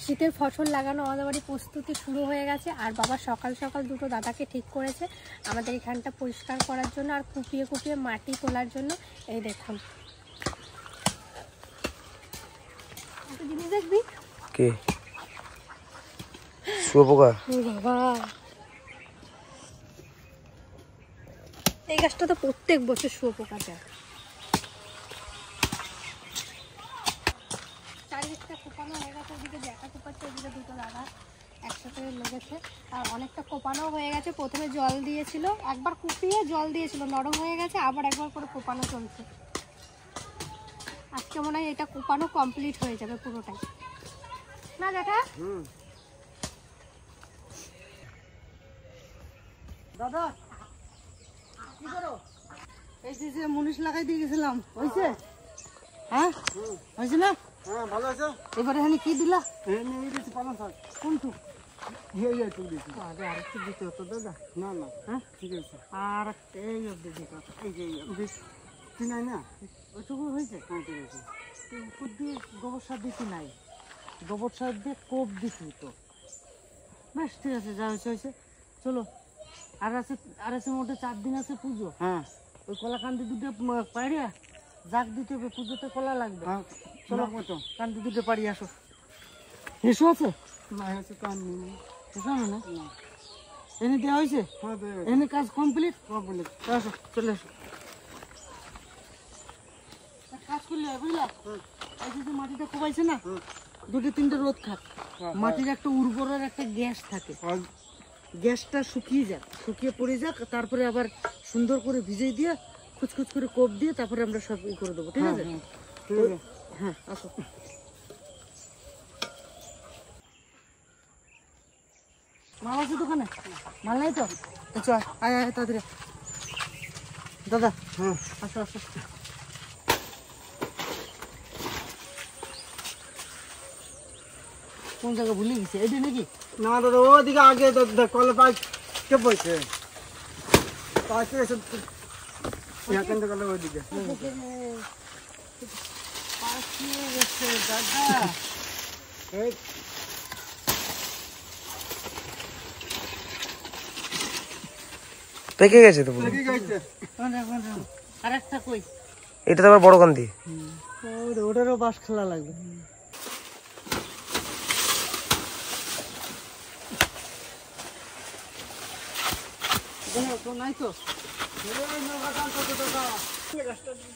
শীতের ফসল লাগানো আমাদের বাড়ি প্রস্তুতি শুরু হয়ে গেছে। আর বাবা সকাল সকাল দুটো দাদাকে ঠিক করেছে আমাদের এখানটা পরিষ্কার করার জন্য আর কুপিয়ে কুপিয়ে মাটি তোলার জন্য। এই দেখুন একটা জিনিস দেখবি কি শুয়োপোকা। বাবা এই গাছটা তো প্রত্যেক বছর শুয়োপোকা যায়। চারিদিকটা কোপানো হয়ে গেছে, ওদিকে দেখা কোপাচ্ছে, ওদিকে দুটো দাদা একসাথে লেগেছে। আর অনেকটা কোপানো হয়ে গেছে। প্রথমে জল দিয়েছিল, একবার কুপিয়ে জল দিয়েছিল, নরম হয়ে গেছে, আবার একবার করে কোপানো চলছে। আজকে মনে হয় এটা কোপানো কমপ্লিট হয়ে যাবে পুরোটাই, না দেখা? দাদা কি করো? এই যে মুনিশ লাগাই দিয়ে গেছিলাম, হয়েছে? হ্যাঁ হয়েছে না? হ্যাঁ ভালো আছে। এবারে এখানে কি দিলা? পালন শাক কোনটু? একটু দিচ্ছি। আরে আরেকটু দিতে হতো দাদা। না না হ্যাঁ ঠিক আছে। আর এই অব্দি দিতে হতো। এই যে ঠিক নাই না? ওইটুকু হয়েছে? হ্যাঁ ঠিক আছে। উপর দিয়ে গোবর সার দিচ্ছি নাই, গোবর সার দিয়ে কোপ দিচ্ছি তো। বেশ ঠিক আছে, যা হয়েছে হয়েছে। চলো আর আছে মোটে 4 দিন আছে পুজো। হ্যাঁ ওই কলাকান্দি দুটো পাড়িয়া জাগ দিতে হবে, পুজোতে কলা লাগবে। হ্যাঁ চলো মতো কান্দি দুটো পাড়ি আসো। এসো আছে না হয়েছে কান নেই। এসো না না এনে দেওয়া হয়েছে, হ্যাঁ এনে কাজ কমপ্লিট। কমপ্লিট। আসো চলে আসো, কাজ করলে হয় বুঝলা। এই যে মাটিটা কোবাইছে না, 2-3 রোদ খাক, মাটির একটা উর্বরের একটা গ্যাস থাকে, গ্যাসটা শুকিয়ে যাক, শুকিয়ে পড়ে যাক, তারপরে আবার সুন্দর করে ভিজিয়ে দিয়ে খুচখুচ করে কোপ দিয়ে তারপরে আমরা সব ই করে দেবো, ঠিক আছে? ঠিক আছে। হ্যাঁ আসো। মাল আছে দোকানে? মাল নাই তো? চল আয় আয় তাড়াতাড়ি দাদা। হ্যাঁ আসো আসো। কোন জায়গা ভুলে গেছে? এটি নাকি? না দাদা ওদিকে আগে কলে পাই কে বইছে পাইছে এখান থেকে কলে ওইদিকে। পাঠিয়ে গেছে দাদা। এই পেকে গেছে তো পুরো। কি গাইছে? আর একটা কই? এটা তো আবার বড় কান্দি। ওটারও বাঁশ খেলা লাগবে। নাই তো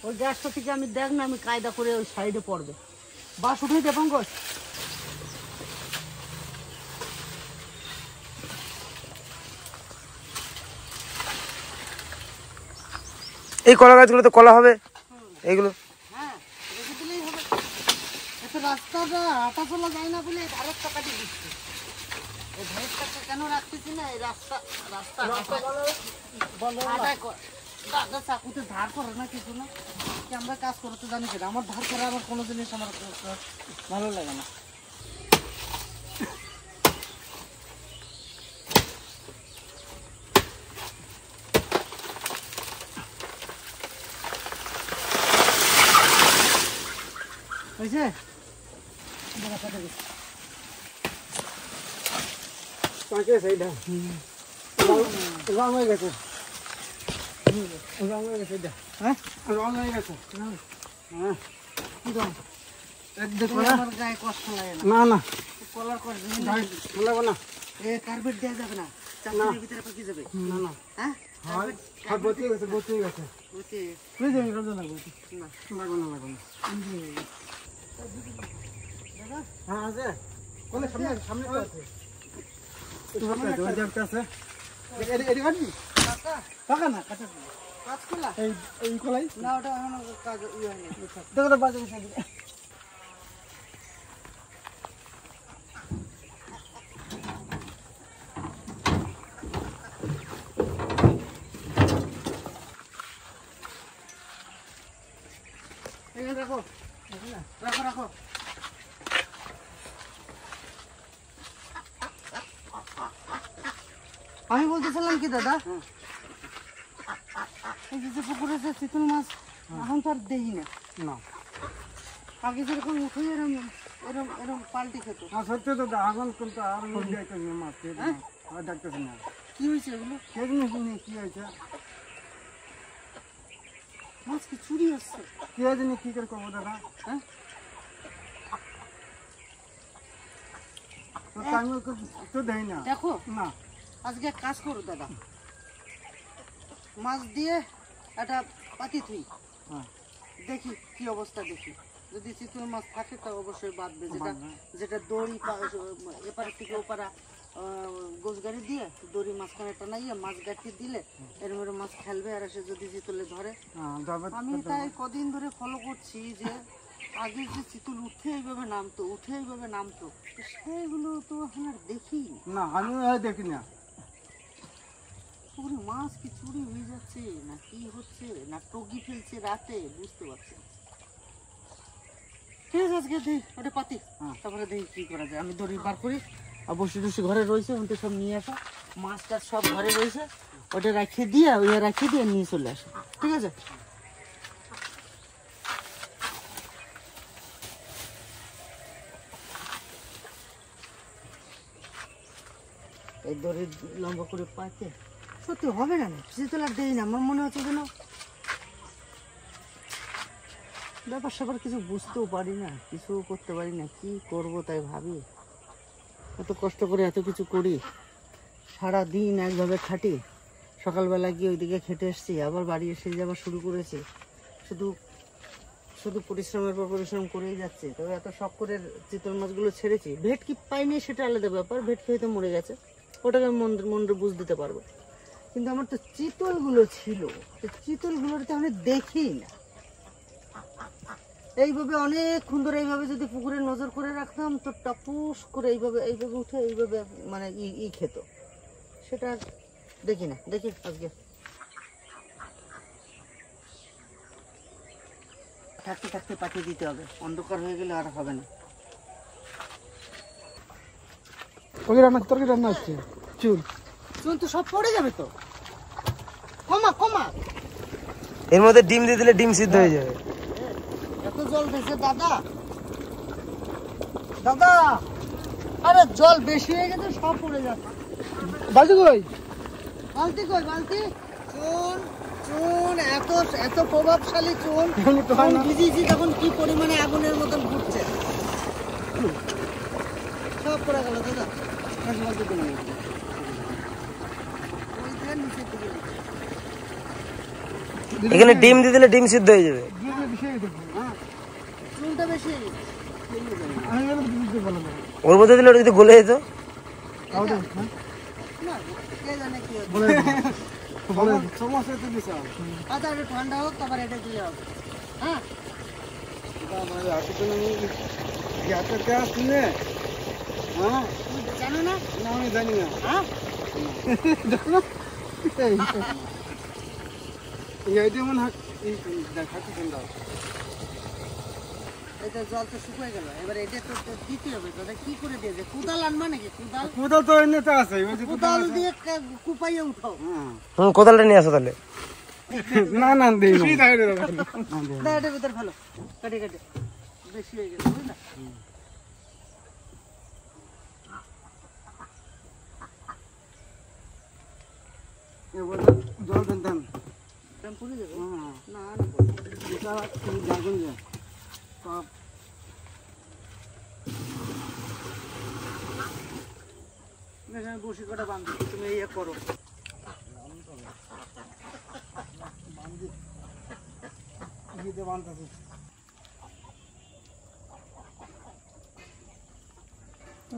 ওই গ্যাসটা থেকে আমি দেখ না, আমি কায়দা করে ওই সাইডে পড়বে। বাস উঠে দে পঙ্কজ। এই কলা গাছগুলো তো কলা হবে এইগুলো। হ্যাঁ রেখে দিলেই হবে। এত রাস্তাটা হাঁটা চলা যায় না বলে ধারের টাকাটি দিচ্ছি। এই ধারের টাকা কেন রাখতেছি না? এই রাস্তা দাদা চাকুতে ধার করে না কিছু না, কি আমরা কাজ করতে জানি কিনা? আমার ধার করে আমার কোনো জিনিস আমার ভালো লাগে না। হয়েছে? পাঁচে সেইটা রং হয়ে গেছে। রং হয়ে গেছে এটা। হ্যাঁ রং হয়ে গেছে। হ্যাঁ কি রকম? দেখো না। আমার গায়ে কষ্ট লাগে না। না না কলার কষ্ট লাগবে না। এ কার্পেট দেওয়া যাবে না, চাকরির ভিতরে পাকি যাবে। না না হ্যাঁ হাত বসে গেছে বসে গেছে। বুঝছি। লাগবে না লাগবে না। দাদা হ্যাঁ আছে কোন সামনে সামনে তো আছে। সামনে ওই জায়গাটা আছে। এডি কাটবি? কাকা টাকা না কাটা। কাজ করলা? এই কলাই না ওটা এখনো কাজ ইয়ে হয়নি। দেখো তো বাজে বসে দিবে। এখানে রাখো রাখো রাখো। আমি বলতেছিলাম কি দাদা, এই যে পুকুরে যে চিতল মাছ এখন তো আর দেখি না। না আগে যেরকম উঠে এরকম এরম এরম পাল্টি খেত। আর সত্যি তো আগুন কিন্তু আর দেখতেছি মাছ আর দেখতেছি না কি হয়েছে এগুলো? কে জিনিস নিয়ে কি হয়েছে মাছ কি চুরি আসছে? কে জানি কি করে করবো দাদা হ্যাঁ তো আমি তো দেই না দেখো, না আজকে এক কাজ করো দাদা, মাছ দিয়ে একটা পাতি থুই, হ্যাঁ দেখি কি অবস্থা, দেখি যদি চিতল মাছ থাকে তা অবশ্যই বাঁধবে। যেটা যেটা দড়ি এপার থেকে ওপারা গোছ গাড়ি দিয়ে দড়ি মাঝখানে টানাইয়ে মাছ গাঁটি দিলে এরম এরম মাছ খেলবে, আর এসে যদি চিতলে ধরে। আমি তাই কদিন ধরে ফলো করছি যে আগে যে চিতল উঠে এইভাবে নামতো, উঠে এইভাবে নামতো, সেগুলো তো এখন আর দেখি না আমি দেখি না। পুরো মাছ কি চুরি হয়ে যাচ্ছে না কি হচ্ছে, না টগি ফেলছে রাতে, বুঝতে পারছি না। ঠিক আছে, আজকে দেখি ওটা পাতি, তারপরে দেখি কি করা যায়। আমি দড়ি বার করি, আর বসে টসি ঘরে রয়েছে, ওটা সব নিয়ে আসা, মাছ টাছ সব ঘরে রয়েছে, ওটা রাখিয়ে দিয়ে নিয়ে চলে আসো, ঠিক আছে? এই দড়ি লম্বা করে পাইতে সত্যি হবে না, চিতল আর দেই না, আমার মনে হচ্ছে যেন ব্যাপার স্যাপার কিছু বুঝতেও পারি না, কিছু করতে পারি না, কি করব তাই ভাবি। এত কষ্ট করে এত কিছু করি, সারা দিন একভাবে খাটি, সকালবেলা গিয়ে ওইদিকে খেটে এসছি, আবার বাড়ি এসে যাবার শুরু করেছি, শুধু শুধু পরিশ্রমের পর পরিশ্রম করেই যাচ্ছে। তবে এত শখ করে চিতল মাছগুলো ছেড়েছি, ভেটকি পাইনি সেটা আলাদা ব্যাপার, ভেটকি হয়তো মরে গেছে, ওটাকে আমি মনে বুঝ দিতে পারবো, কিন্তু আমার তো চিতলগুলো ছিল, চিতলগুলোর তো আমি দেখি না। এইভাবে অনেকক্ষণ ধরে এইভাবে যদি পুকুরে নজর করে রাখতাম তো টপুস করে এইভাবে এইভাবে উঠে এইভাবে মানে ই খেত, সেটা দেখি না। দেখি আজকে থাকতে থাকতে পাঠিয়ে দিতে হবে, অন্ধকার হয়ে গেলে আর হবে না। তরকারি রান্না হচ্ছে চুল চুল তো সব পড়ে যাবে তো, কমা কমা। এর মধ্যে ডিম দিয়ে দিলে ডিম সিদ্ধ হয়ে যাবে। এত জল দিয়েছে দাদা, দাদা আরে জল বেশি হয়ে গেছে, সব পড়ে যাচ্ছে। বাজু কই বালতি কই বালতি? চুন চুন, এত এত প্রভাবশালী চুন, তখন ভিজিয়েছি তখন কি পরিমাণে আগুনের মতন ঘুরছে, সব পড়ে গেল দাদা। ওই যে নিচের দিকে এখানে ডিম দিয়ে দিলে ডিম সিদ্ধ হয়ে যাবে। চুনটা বেশি হয়ে গেছে। ওর মধ্যে দিলে ওটা যদি গলে যেত। না, কে জানে কি হবে। সমস্যা তো বিশাল আচ্ছা একটু ঠান্ডা হোক, তারপর এটা দিয়ে হবে। হ্যাঁ হ্যাঁ জানো না? না আমি জানি না হ্যাঁ এইটা মনে হয় দেখাতে ঠান্ডা এটা জল তো শুকিয়ে গেল, এবার এটা তো দিতে হবে। দাদা কি করে দিয়েছে? কোদাল আনবা নাকি? কোদাল কোদাল তো এমনিতে আছে কোদাল দিয়ে কুপাইয়ে উঠাও। কোদালটা নিয়ে আসো তাহলে। না না দিই না দাদা এটার ভিতর ভালো কাটে কাটে বেশি হয়ে গেছে, বুঝলা? জল দেন পুড়ে যাবে না? জাগুন যে সব এখানে বসি কটা বাঁধো, তুমি ইয়ে করো।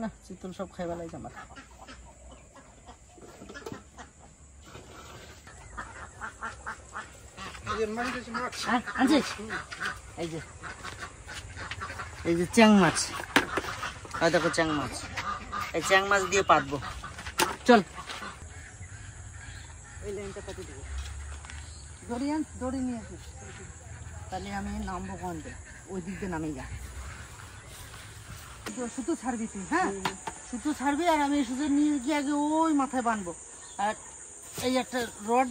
না চিতল সব খাইবা লাগছে আমার। এই যে চ্যাং মাছ, দেখো চ্যাং মাছ, এই চ্যাং মাছ দিয়ে পাতবো। চল এই লাইনটা পাতি দেবো, দড়ি নিয়ে আসিস, তাহলে আমি নামবো কোন দিয়ে, ওই দিক দিয়ে নামে যা। সুতো ছাড়বি তুই, হ্যাঁ সুতো ছাড়বি, আর আমি সুতো নিয়ে গিয়ে আগে ওই মাথায় বানবো। আর এই একটা রড,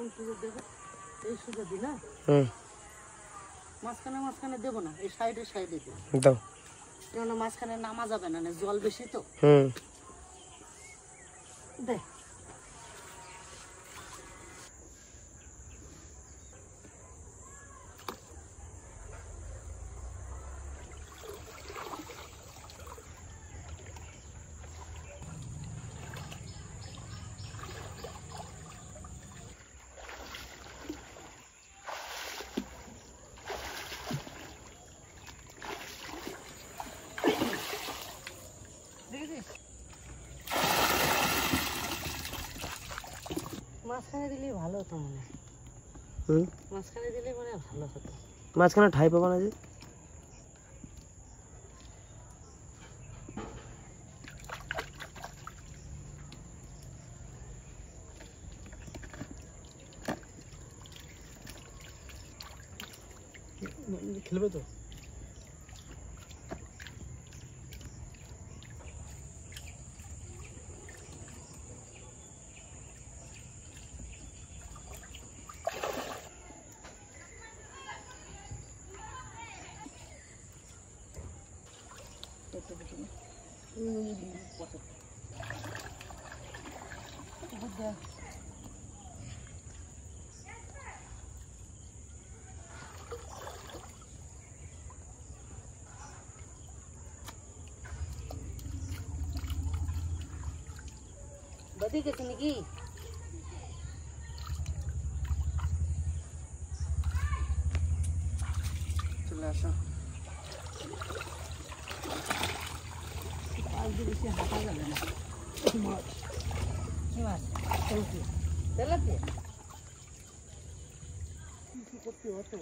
এরকম সুযোগ দেবে, এই সুযোগ দিই না, হুম মাঝখানে মাঝখানে দেবো না, এই সাইডে সাইডে দেবো, দাও কেননা মাঝখানে নামা যাবে না, জল বেশি তো। হুম দে মাঝখানে দিলেই ভালো হতো মনে হয়, হুম মাঝখানে দিলে মানে ভালো হতো। মাঝখানে ঠাই পাবো না যে। খেলবে তো বাদি গেছে নাকি? চলে আসো, আজ বেশি হাঁটা যাবে না। কি মাছ? তেলাপিয়া কিছু করতে হতো।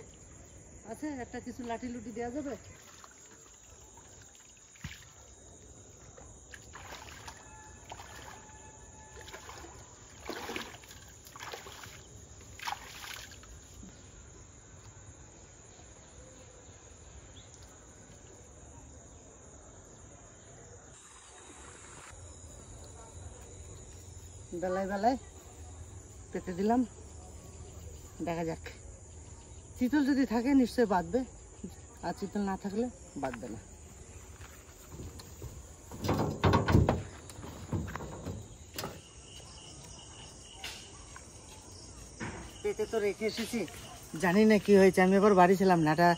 আচ্ছা, একটা কিছু লাঠি লুটি দেওয়া যাবে? বেলায় বেলায় পেতে দিলাম, দেখা যাক। চিতল যদি থাকে নিশ্চয়ই বাঁধবে, আর চিতল না থাকলে বাঁধবে না। পেতে তো রেখে এসেছি, জানি না কি হয়েছে। আমি এবার বাড়ি ছিলাম না, একটা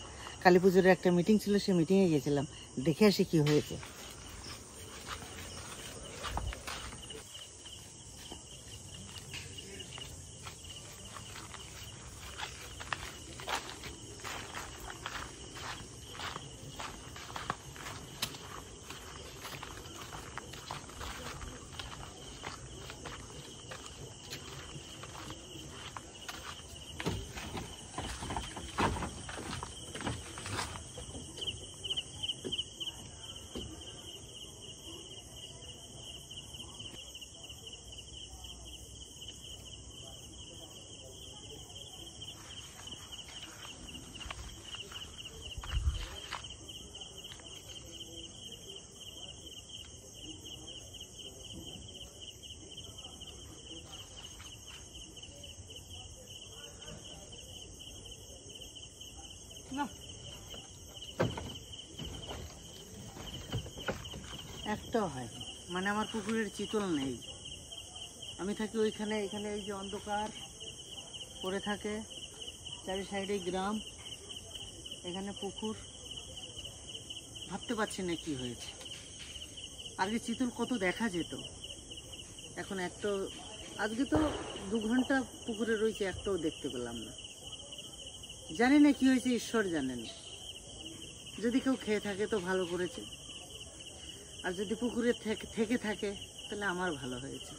কালী পুজোর একটা মিটিং ছিল, সেই মিটিংয়ে গেছিলাম, দেখে আসি কি হয়েছে। না, একটাও হয় মানে আমার পুকুরের চিতল নেই। আমি থাকি ওইখানে, এখানে এই যে অন্ধকার পড়ে থাকে, চারি সাইডে গ্রাম, এখানে পুকুর, ভাবতে পারছি না কি হয়েছে। আগে চিতল কত দেখা যেত, এখন একটাও, আজকে তো 2 ঘন্টা পুকুরে রয়েছে, একটাও দেখতে পেলাম না। জানি না কি হয়েছে, ঈশ্বর জানেন। যদি কেউ খেয়ে থাকে তো ভালো করেছে, আর যদি পুকুরে থেকে থাকে তাহলে আমার ভালো হয়েছে।